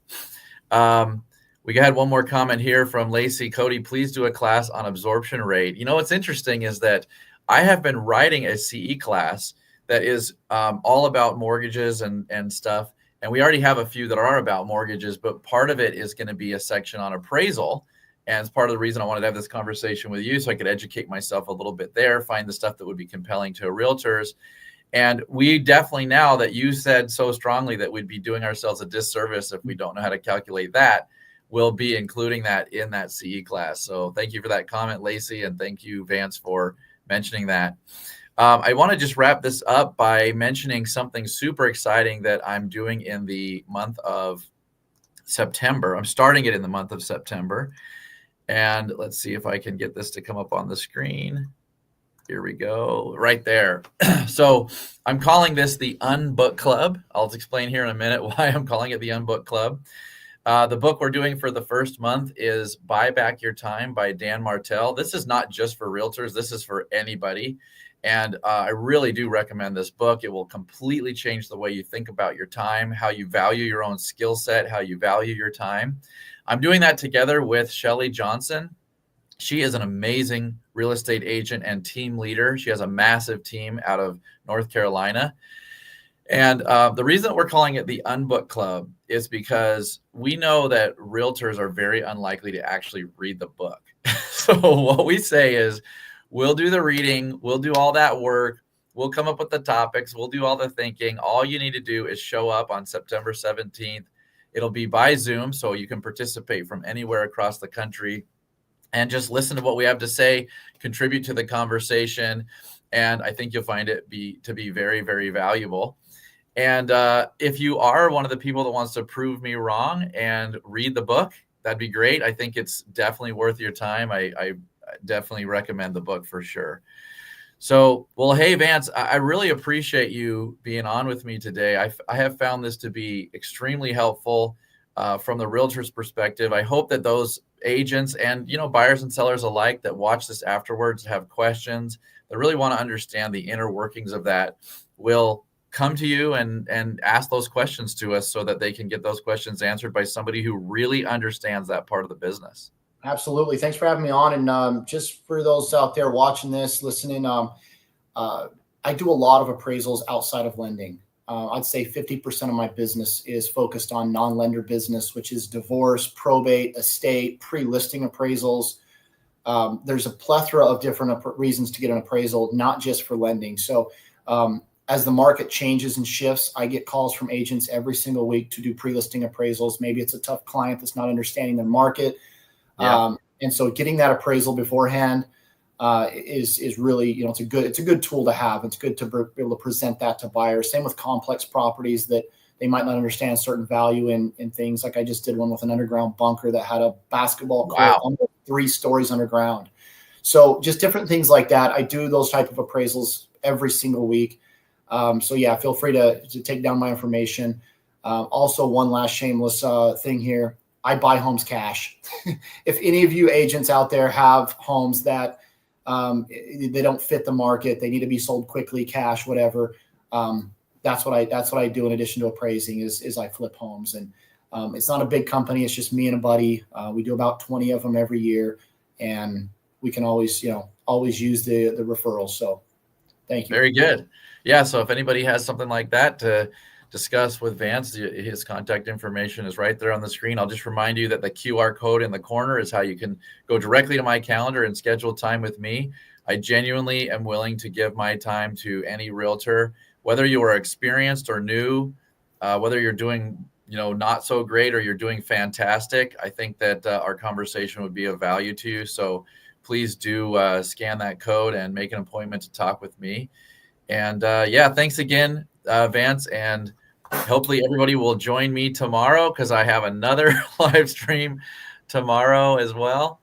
We had one more comment here from Lacey. Cody, please do a class on absorption rate. You know, what's interesting is that I have been writing a CE class that is all about mortgages and stuff. And we already have a few that are about mortgages, but part of it is going to be a section on appraisal. And it's part of the reason I wanted to have this conversation with you, so I could educate myself a little bit there, find the stuff that would be compelling to realtors. And we definitely, now that you said so strongly that we'd be doing ourselves a disservice if we don't know how to calculate that, we'll be including that in that CE class. So thank you for that comment, Lacey, and thank you, Vance, for mentioning that. I want to just wrap this up by mentioning something super exciting that I'm doing in the month of September. I'm starting it in the month of September. And let's see if I can get this to come up on the screen. Here we go, right there. So I'm calling this the Unbook Club. I'll explain here in a minute why I'm calling it the Unbook Club. The book we're doing for the first month is Buy Back Your Time by Dan Martell. This is not just for realtors. This is for anybody. And I really do recommend this book. It will completely change the way you think about your time, how you value your own skill set, how you value your time. I'm doing that together with Shelly Johnson. She is an amazing real estate agent and team leader. She has a massive team out of North Carolina. And the reason that we're calling it the Unbook Club is because we know that realtors are very unlikely to actually read the book. So what we say is, we'll do the reading, we'll do all that work, we'll come up with the topics, we'll do all the thinking. All you need to do is show up on September 17th. It'll be by Zoom, so you can participate from anywhere across the country and just listen to what we have to say, contribute to the conversation, and I think you'll find it to be very, very valuable. And if you are one of the people that wants to prove me wrong and read the book, that'd be great. I think it's definitely worth your time. I definitely recommend the book for sure. So, well, hey, Vance, I really appreciate you being on with me today. I have found this to be extremely helpful from the realtor's perspective. I hope that those agents and, buyers and sellers alike that watch this afterwards have questions, that really want to understand the inner workings of that, will come to you and ask those questions to us so that they can get those questions answered by somebody who really understands that part of the business. Absolutely. Thanks for having me on. And just for those out there watching this, listening, I do a lot of appraisals outside of lending. I'd say 50% of my business is focused on non-lender business, which is divorce, probate, estate, pre-listing appraisals. There's a plethora of different reasons to get an appraisal, not just for lending. So as the market changes and shifts, I get calls from agents every single week to do pre-listing appraisals. Maybe it's a tough client that's not understanding their market. Yeah. And so getting that appraisal beforehand is really, it's a good tool to have. It's good to be able to present that to buyers. Same with complex properties that they might not understand certain value in things. Like I just did one with an underground bunker that had a basketball court almost 3 stories underground. So just different things like that. I do those type of appraisals every single week. So yeah, feel free to take down my information. Also, one last shameless thing here. I buy homes cash. If any of you agents out there have homes that they don't fit the market, they need to be sold quickly, cash, whatever, that's what I do in addition to appraising is I flip homes. And it's not a big company. It's just me and a buddy. We do about 20 of them every year, and we can always use the referrals. So thank you. Very good. Yeah. So if anybody has something like that to discuss with Vance, his contact information is right there on the screen. I'll just remind you that the QR code in the corner is how you can go directly to my calendar and schedule time with me. I genuinely am willing to give my time to any realtor, whether you are experienced or new, whether you're doing, not so great or you're doing fantastic. I think that our conversation would be of value to you. So please do scan that code and make an appointment to talk with me. And thanks again, Vance. And hopefully everybody will join me tomorrow, because I have another live stream tomorrow as well.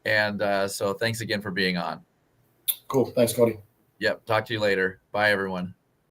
And so thanks again for being on. Cool. Thanks, Cody. Yep. Talk to you later. Bye, everyone.